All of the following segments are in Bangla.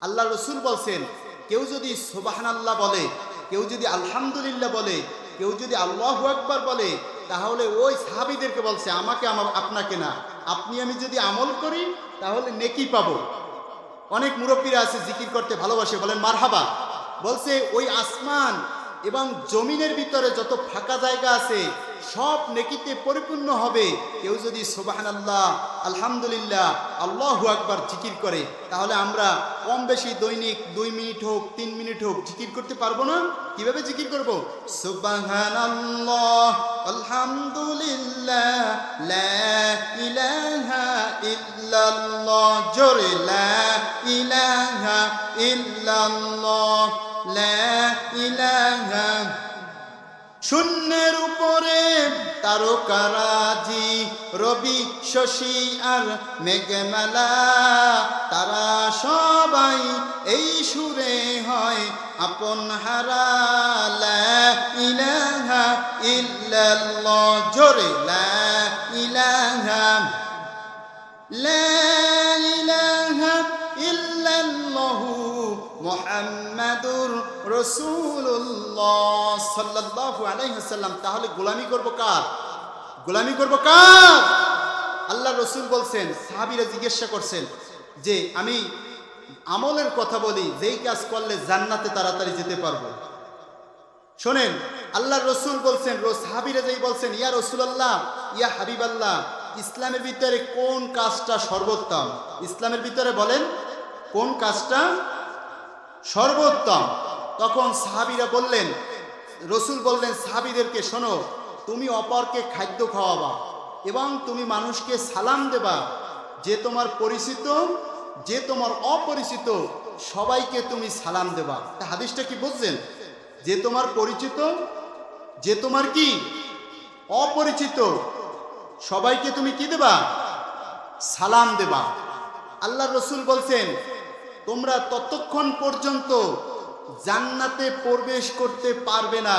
আল্লাহ রসুল বলছেন, কেউ যদি সুবহানাল্লাহ বলে, কেউ যদি আলহামদুলিল্লাহ বলে, কেউ যদি আল্লাহু আকবার বলে, তাহলে ওই সাহাবীদেরকে বলছে, আমাকে আপনাকে না, আপনি আমি যদি আমল করি তাহলে নেকি পাবো। অনেক মুরব্বীরা আছে জিকির করতে ভালোবাসে, বলেন মারহাবা। বলছে ওই আসমান এবং জমিনের ভিতরে যত ফাঁকা জায়গা আছে সব নেকিতে পরিপূর্ণ হবে কেউ যদি সুবহানাল্লাহ, আলহামদুলিল্লাহ, আল্লাহু আকবার জিকির করে। তাহলে আমরা কম বেশি দৈনিক 2 মিনিট হোক 3 মিনিট হোক জিকির করতে পারবো না? কিভাবে জিকির করব? সুবহানাল্লাহ, আলহামদুলিল্লাহ, লা ইলাহা ইল্লাল্লাহ, জোরে লা ইলাহা ইল্লাল্লাহ, লা ইলাহা। শূন্যের উপরে তারকারাজি, রবি শশী আর মেঘমালা, তারা সবাই এই সুরে হয় আপন হারা। লা ইলাহা ইল্লাল্লাহ, জোরে লা ইলাহা, লা ইলাহা ইল্লাল্লাহু মুহাম্মাদুর রাসূলুল্লাহ সাল্লাল্লাহু আলাইহি ওয়াসাল্লাম। তাহলে গোলামি করব কার? গোলামি করব কার? আল্লাহ রসুল বলছেন, সাহাবীরা জিজ্ঞাসা করছেন যে আমি আমলের কথা বলি, যেই কাজ করলে জান্নাতে তাড়াতাড়ি যেতে পারবো। শোনেন, আল্লাহ রসুল বলছেন, সাহাবীরা যেই বলছেন, ইয়া রাসূলুল্লাহ, ইয়া হাবিবাল্লাহ, ইসলামের ভিতরে কোন কাজটা সর্বোত্তম? ইসলামের ভিতরে বলেন কোন কাজটা সর্বোত্তম? তখন সাহাবীরা বললেন, রসুল বললেন সাহাবীদেরকে, শোনো, তুমি অপরকে খাদ্য খাওয়াবা এবং তুমি মানুষকে সালাম দেবা, যে তোমার পরিচিত, যে তোমার অপরিচিত, সবাইকে তুমি সালাম দেবা। তা হাদিসটা কি বুঝছেন? যে তোমার পরিচিত, যে তোমার কি অপরিচিত, সবাইকে তুমি কি দেবা? সালাম দেবা। আল্লাহ রসুল বলছেন, তোমরা ততক্ষণ পর্যন্ত জান্নাতে প্রবেশ করতে পারবে না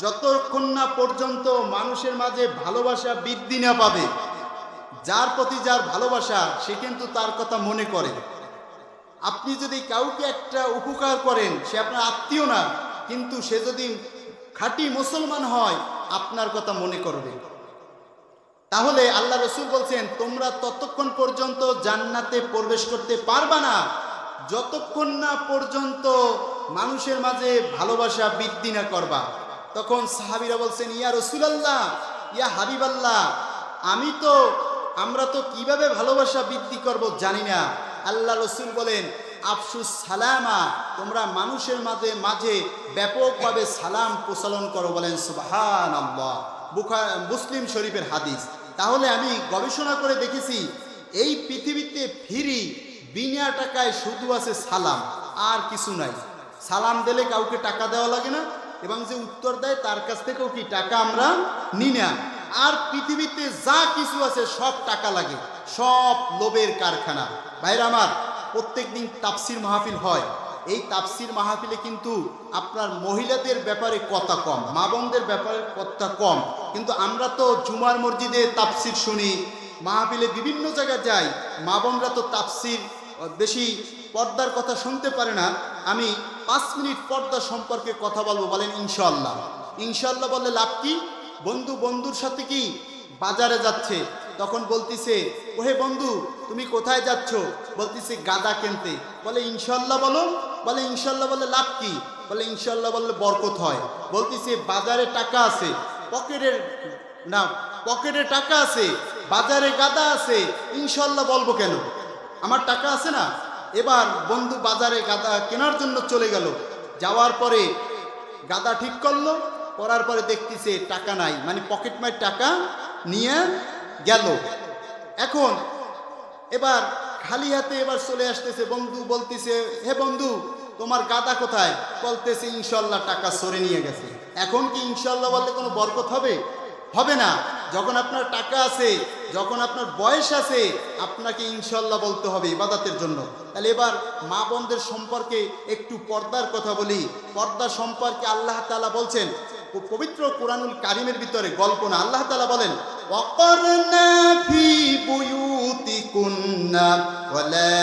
যতক্ষণ না পর্যন্ত মানুষের মাঝে ভালোবাসা বৃদ্ধি না পাবে। যার প্রতি যার ভালোবাসা, সে কিন্তু তার কথা মনে করে। আপনি যদি কাউকে একটা উপকার করেন, সে আপনার আত্মীয় না, কিন্তু সে যদি খাঁটি মুসলমান হয়, আপনার কথা মনে করবে। তাহলে আল্লাহ রসুল বলছেন, তোমরা ততক্ষণ পর্যন্ত জান্নাতে প্রবেশ করতে পারবা না যতক্ষণ না পর্যন্ত মানুষের মাঝে ভালোবাসা বৃদ্ধি না করবা। তখন সাহাবীরা বলছেন, ইয়া রাসূলুল্লাহ, ইয়া হাবিবাল্লাহ, আমরা তো কিভাবে ভালোবাসা বৃদ্ধি করব জানি না। আল্লাহ রসুল বলেন, আফসুস সালামা, তোমরা মানুষের মাঝে মাঝে ব্যাপকভাবে সালাম প্রচলন করো। বলেন সুবহানাল্লাহ। মুসলিম শরীফের হাদিস। তাহলে আমি গবেষণা করে দেখেছি, এই পৃথিবীতে ফ্রি বিনা টাকায় শুধু আছে সালাম, আর কিছু নাই। সালাম দিলে কাউকে টাকা দেওয়া লাগে না, এবং যে উত্তর দেয় তার কাছ থেকেও কি টাকা আমরা নিই না। আর পৃথিবীতে যা কিছু আছে সব টাকা লাগে, সব লোভের কারখানা। ভাইরা আমার, প্রত্যেক দিন তাফসির মাহফিল হয়। এই তাফসির মাহফিলে কিন্তু আপনার মহিলাদের ব্যাপারে কথা কম, মা বোনদের ব্যাপারে কথা কম। কিন্তু আমরা তো জুমার মসজিদে তাফসির শুনি, মাহফিলে বিভিন্ন জায়গায় যাই, মা বোনরা তো তাফসির বেশি পর্দার কথা শুনতে পারে না। আমি 5 মিনিট পর্দা সম্পর্কে কথা বলবো। বলেন ইনশাআল্লাহ। ইনশাআল্লাহ বললে লাভ কি? বন্ধুর সাথে কি বাজারে যাচ্ছে, তখন বলতিছে, ওহে বন্ধু তুমি কোথায় যাচ্ছ? বলতিছে গাদা কিনতে। বলে ইনশাআল্লাহ বলো। বলে ইনশাআল্লাহ বললে লাভ কি? বলে ইনশাআল্লাহ বললে বরকত হয়। বলতিছে বাজারে টাকা আছে, পকেটে টাকা আছে, বাজারে গাদা আছে, ইনশাআল্লাহ বলবো কেন? আমার টাকা আছে না। এবার বন্ধু বাজারে গাদা কেনার জন্য চলে গেল। যাওয়ার পরে গাদা ঠিক করলো, করার পরে দেখতেছে টাকা নাই, মানে পকেট মার টাকা নিয়ে গেল। এখন এবার খালি হাতে এবার চলে আসতেছে। বন্ধু বলতেছে, হে বন্ধু তোমার গাদা কোথায়? বলতেছে ইনশাআল্লাহ টাকা সরে নিয়ে গেছে। এখন কি ইনশাআল্লাহ বললে কোনো বরকত হবে? হবে না। যখন আপনার টাকা আছে, যখন আপনার বয়স আছে, আপনাকে ইনশাআল্লাহ বলতে হবে ইবাদতের জন্য। তাহলে এবার মা বোনদের সম্পর্কে একটু পর্দার কথা বলি। পর্দা সম্পর্কে আল্লাহ তাআলা বলছেন, পবিত্র কোরআনুল কারিমের ভিতরে গল্প না। আল্লাহ তাআলা বলেন ওয়াকারনা ফি বুয়ুতিকুন্না ওয়ালা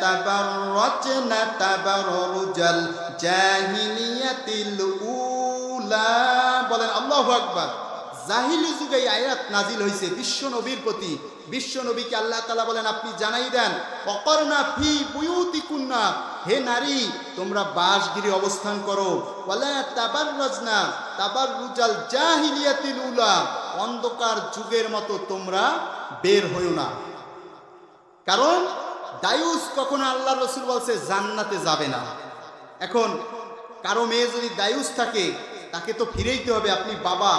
তাবাররাজনা তাবাররুজাল জাহিলিয়াতিল উলা। বলেন আল্লাহু আকবার। জাহিলি যুগে এই আয়াত নাজিল হয়েছে বিশ্ব নবীর প্রতি। বিশ্ব নবীকে আল্লাহ তাআলা বলেন আপনি জানাই দেন ওয়াকারনা ফি বুয়ুতিকুন্না, হে নারী তোমরা বাসগৃহে অবস্থান করো, ওয়ালা তাবাররাজনা তাবাররুজাল জাহিলিয়াতিল উলা, অন্ধকার যুগের মতো তোমরা বের হইও না। কারণ দায়ুস কখনো আল্লাহ রসুল বলছে জান্নাতে যাবে না। এখন কারো মেয়ে যদি দায়ুস থাকে তাকে তো ফিরেইতে হবে। আপনি বাবা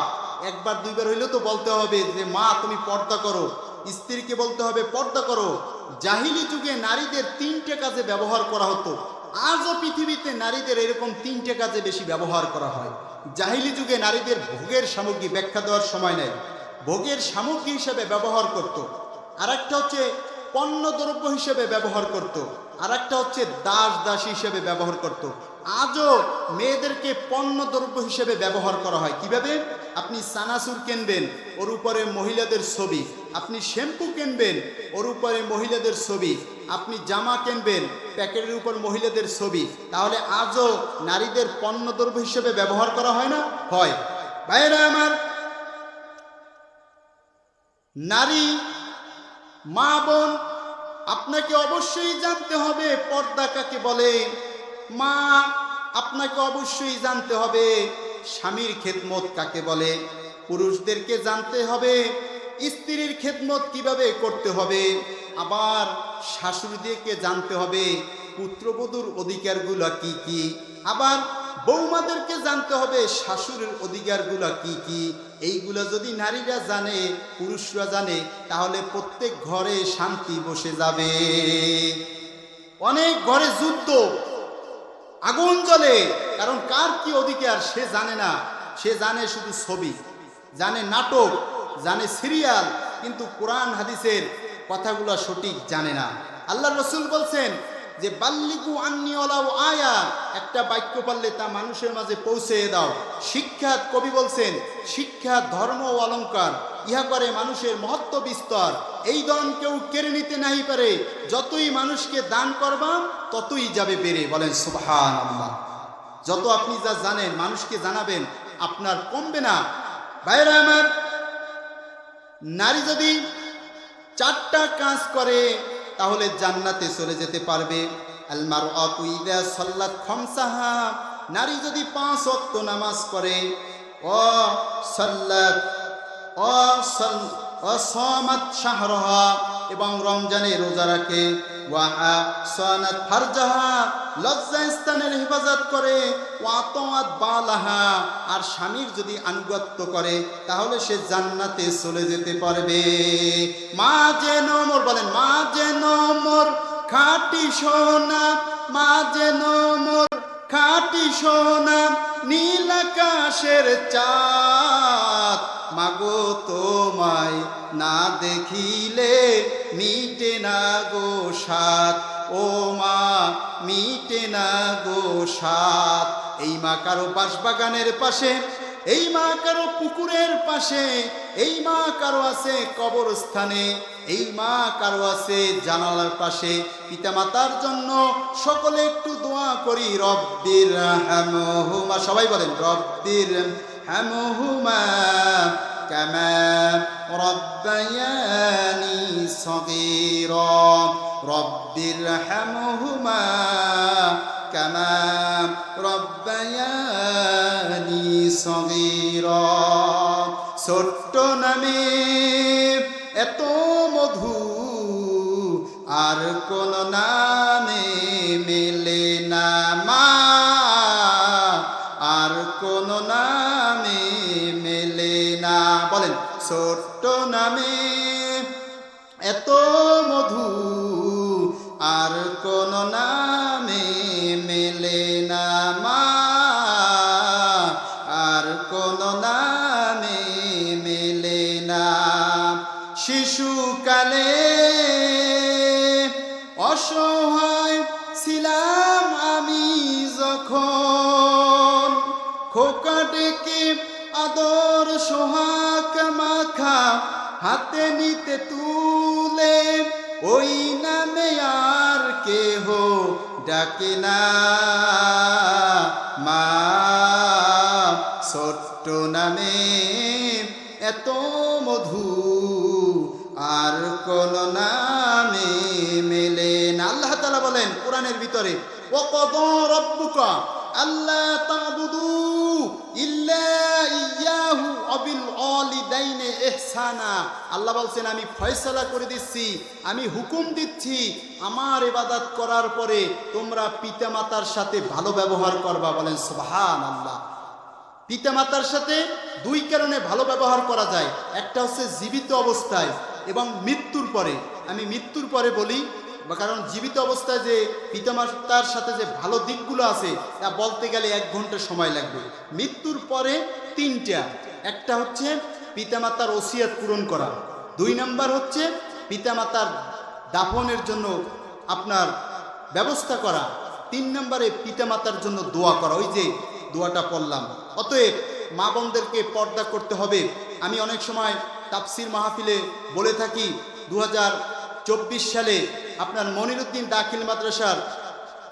একবার দুইবার হইলেও তো বলতে হবে যে মা তুমি পর্দা করো, স্ত্রীকে বলতে হবে পর্দা করো। জাহিলি যুগে নারীদের 3টে কাজে ব্যবহার করা হতো। আজও পৃথিবীতে নারীদের এরকম 3টে কাজে বেশি ব্যবহার করা হয়। জাহিলি যুগে নারীদের ভোগের সামগ্রী, ব্যাখ্যা দেওয়ার সময় নেই, ভোগের সামগ্রী হিসেবে ব্যবহার করত। আর একটা হচ্ছে পণ্যদ্রব্য হিসেবে ব্যবহার করত, আর একটা হচ্ছে দাস দাসী হিসেবে ব্যবহার করত। আজও মেয়েদেরকে পণ্যদ্রব্য হিসেবে ব্যবহার করা হয়। কিভাবে? আপনি সানাসুর কিনবেন, ওর উপরে মহিলাদের ছবি। আপনি শ্যাম্পু কিনবেন, ওর উপরে মহিলাদের ছবি। আপনি জামা কিনবেন, প্যাকেটের উপর মহিলাদের ছবি। তাহলে আজও নারীদের পণ্যদ্রব্য হিসেবে ব্যবহার করা হয় না? হয়। ভাইরা আমার, নারী মা বোন, আপনাকে অবশ্যই জানতে হবে পর্দা কাকে বলে। মা, আপনাকে অবশ্যই জানতে হবে স্বামীর খেদমত কাকে বলে। পুরুষদেরকে জানতে হবে স্ত্রীর খেদমত কিভাবে করতে হবে। আবার শাশুড়িদেরকে জানতে হবে পুত্রবধূর অধিকারগুলো কি কি। আবার বৌমাদেরকে জানতে হবে শাশুড়ির অধিকারগুলো কি কি। এইগুলো যদি নারীরা জানে, পুরুষরা জানে, তাহলে প্রত্যেক ঘরে শান্তি বসে যাবে। অনেক ঘরে যুদ্ধ, আগুন জ্বলে, কারণ কার কি অধিকার সে জানে না। সে জানে শুধু ছবি, জানে নাটক, জানে সিরিয়াল, কিন্তু কোরআন হাদিসের কথাগুলো সঠিক জানে না। আল্লাহ রসুল বলছেন যে বাল্লিগু আন্নি ওয়ালাউ আয়া, একটা বাক্য পারলে তা মানুষের মাঝে পৌঁছে দাও। শিক্ষা, কবি বলছেন শিক্ষা ধর্ম ও অলঙ্কার, ইহা করে মানুষের মহত্ব বিস্তর। এই দান কেউ কেড়ে নিতে নাই পারে, যতই মানুষকে দান করবা ততই যাবে বেড়ে। বলেন সুবহানাল্লাহ। যত আপনি যা জানেন মানুষকে জানাবেন, আপনার কমবে না। ভাইরা আমার, নারী যদি 4টা কাজ করে তাহলে জান্নাতে চলে যেতে পারবে। আল মারআতু ইযা সাল্লাত খামসাহা, নারী যদি 5 ওয়াক্ত নামাজ পড়ে, ও সাল্লাত ও সামাত শাহরাহা, এবং রমজানে রোজা রাখে, ওয়া সানাত ফারজাহা, লজ্জা স্থানের হেফাজত করে, ওয়া তাআত বালাহা, আর স্বামীর যদি আনুগত্য করে তাহলে সে জান্নাতে চলে যেতে পারবে। মা যেন মোর, বলেন মা যেন মোর খাঁটি সোনা, মা যেন মোর খাঁটি সোনা, নীল আকাশের চাঁদ, মাগো তোমায় না দেখিলে মিটে না গো সাত, ও মা মিটে না গো সাত। এই মা কারো বাঁশবাগানের পাশে, এই মা কারো পুকুরের পাশে, এই মা কারো আছে কবরস্থানে, এই মা কারো আছে জানালার পাশে। পিতামাতার জন্য সকলে একটু দোয়া করি, রব্বির হামহুমা, সবাই বলেন রব্বির হামহুমা কামা রব্বায়ানি সগীরা, রব্বির হামহুমা কামা রব্বায়ানি সগীরা। ছোট্ট নামে এত মধু আর কোন নামে মেলে না মা, আর কোন নামে মেলে না। বলেন ছোট্ট নামে এত মধু আর কোন নামে মেলে না মা, আর কোন নামে মেলে না। শিশুকালে অসহায় ছিলাম আমি যখন, খোকা ডেকে আদর সোহাগ মাখা হাতে নিতে তুলে, ওই নামে আর কেহ ডাকে না মা, ছোট্ট নামে এত মধু আর কোন নামে মেলে না। আল্লাহ তাআলা বলেন কোরআনের ভিতরে, ওয়াকাদা রাব্বুকা আল্লা তা'বুদু ইল্লা ইয়াহু ওয়া বিল ওয়ালিদাইনি ইহসানা। আল্লাহ বলছেন আমি ফয়সালা করে দিচ্ছি, আমি হুকুম দিচ্ছি, আমার ইবাদত করার পরে তোমরা পিতামাতার সাথে ভালো ব্যবহার করবা। বলেন সুবহানাল্লাহ। পিতামাতার সাথে দুই কারণে ভালো ব্যবহার করা যায়, একটা হচ্ছে জীবিত অবস্থায় এবং মৃত্যুর পরে। আমি মৃত্যুর পরে বলি কারণ জীবিত অবস্থায় যে পিতামাতার সাথে যে ভালো দিকগুলো আছে তা বলতে গেলে 1 ঘন্টা সময় লাগবে। মৃত্যুর পরে 3টা, একটা হচ্ছে পিতামাতার ওসিয়ত পূরণ করা, 2 নাম্বার হচ্ছে পিতামাতার দাফনের জন্য আপনার ব্যবস্থা করা, 3 নম্বরে পিতামাতার জন্য দোয়া করা। ওই যে দোয়াটা পড়লাম। অতএব মা বোনদেরকে পর্দা করতে হবে। আমি অনেক সময় তাফসির মাহফিলে বলে থাকি, 2024 সালে আপনার মনিরুদ্দিন দাখিল মাদ্রাসার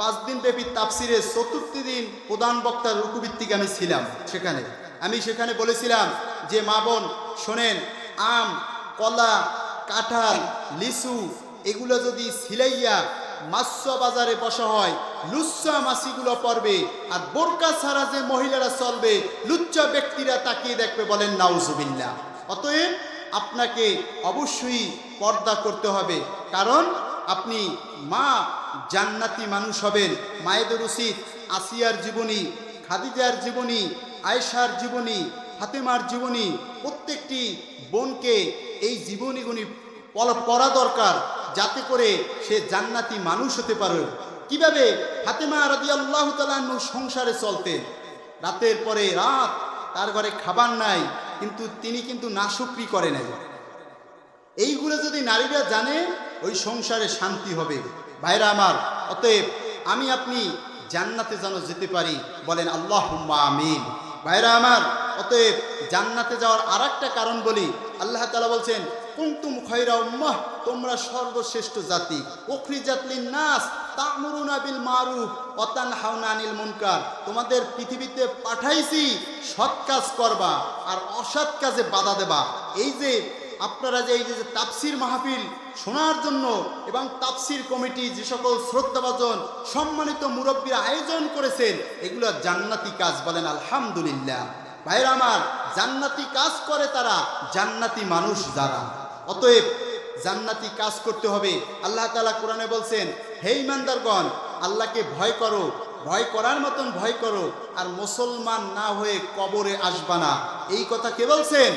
5 দিন ব্যাপী তাফসিরের 4র্থ দিন প্রধান বক্তার রুকুভিত্তিক আমি ছিলাম। আমি সেখানে বলেছিলাম যে মা বোন শোনেন, আম, কলা, কাঁঠাল, লিচু এগুলো যদি সিলাইয়া মাছসা বাজারে বসা হয়, লুচ্চা মাছিগুলো পড়বে, আর বোরকা ছাড়া যে মহিলারা চলবে, লুচ্চা ব্যক্তিরা তাকিয়ে দেখবে। বলেন নাউজুবিল্লাহ। অতএব আপনাকে অবশ্যই পর্দা করতে হবে, কারণ আপনি মা জান্নাতি মানুষ হবেন। মায়েদের উচিত আসিয়ার জীবনী, খাদিজার জীবনী, আয়েশার জীবনী, ফাতেমার জীবনী, প্রত্যেকটি বোনকে এই জীবনীগুলি পড়া দরকার, যাতে করে সে জান্নাতি মানুষ হতে পারে। কিভাবে ফাতেমা রাদিয়াল্লাহু তাআলা আনহু সংসারে চলতেন, রাতের পরে রাত তার ঘরে খাবার নাই, কিন্তু তিনি কিন্তু নাশুকরি করে নাই। এইগুলো যদি নারীরা জানে, ওই সংসারে শান্তি হবে। ভাইরা আমার, অতএব আমি আপনি জান্নাতে যেন যেতে পারি। বলেন আল্লাহুম্মা আমিন। ভাইরা আমার, অতএব জান্নাতে যাওয়ার আরেকটা কারণ বলি। আল্লাহ তাআলা বলছেন, কুনতুম খায়রা উম্মাহ, তোমরা সর্বশ্রেষ্ঠ জাতি, উখরিজাত লিন-নাস তা'মুরুনা বিল মারুফ ওয়া তানহাউনা আনিল মুনকার। তোমাদের পৃথিবীতে পাঠাইছি সৎ কাজ করবা আর অসৎ কাজে বাধা দেবা। এই যে আপনারা যে এই যে তাফসির মাহফিল শোনার জন্য এবং তাফসির কমিটি যে সকল শ্রদ্ধাভাজন সম্মানিত মুরব্বীরা আয়োজন করেছেন, এগুলো জান্নাতি কাজ। বলেন আলহামদুলিল্লাহ। ভাইরা আমার, জান্নাতি কাজ করে তারা, জান্নাতি মানুষ যারা। অতএব জান্নাতি কাজ করতে হবে। আল্লাহ তাআলা কোরআনে বলছেন, হে ঈমানদারগণ, আল্লাহকে ভয় করো, ভয় করার মতন ভয় করো, আর মুসলমান না হয়ে কবরে আসবা না। এই কথা কে বলছেন?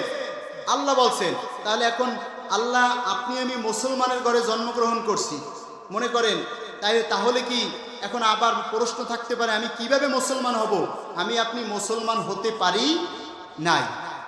আল্লাহ বলছেন। তাহলে এখন আল্লাহ, আপনি আমি মুসলমানের ঘরে জন্মগ্রহণ করছি মনে করেন, তাহলে কি এখন আবার প্রশ্ন থাকতে পারে, আমি কিভাবে মুসলমান হব? আমি আপনি মুসলমান হতে পারি নাই।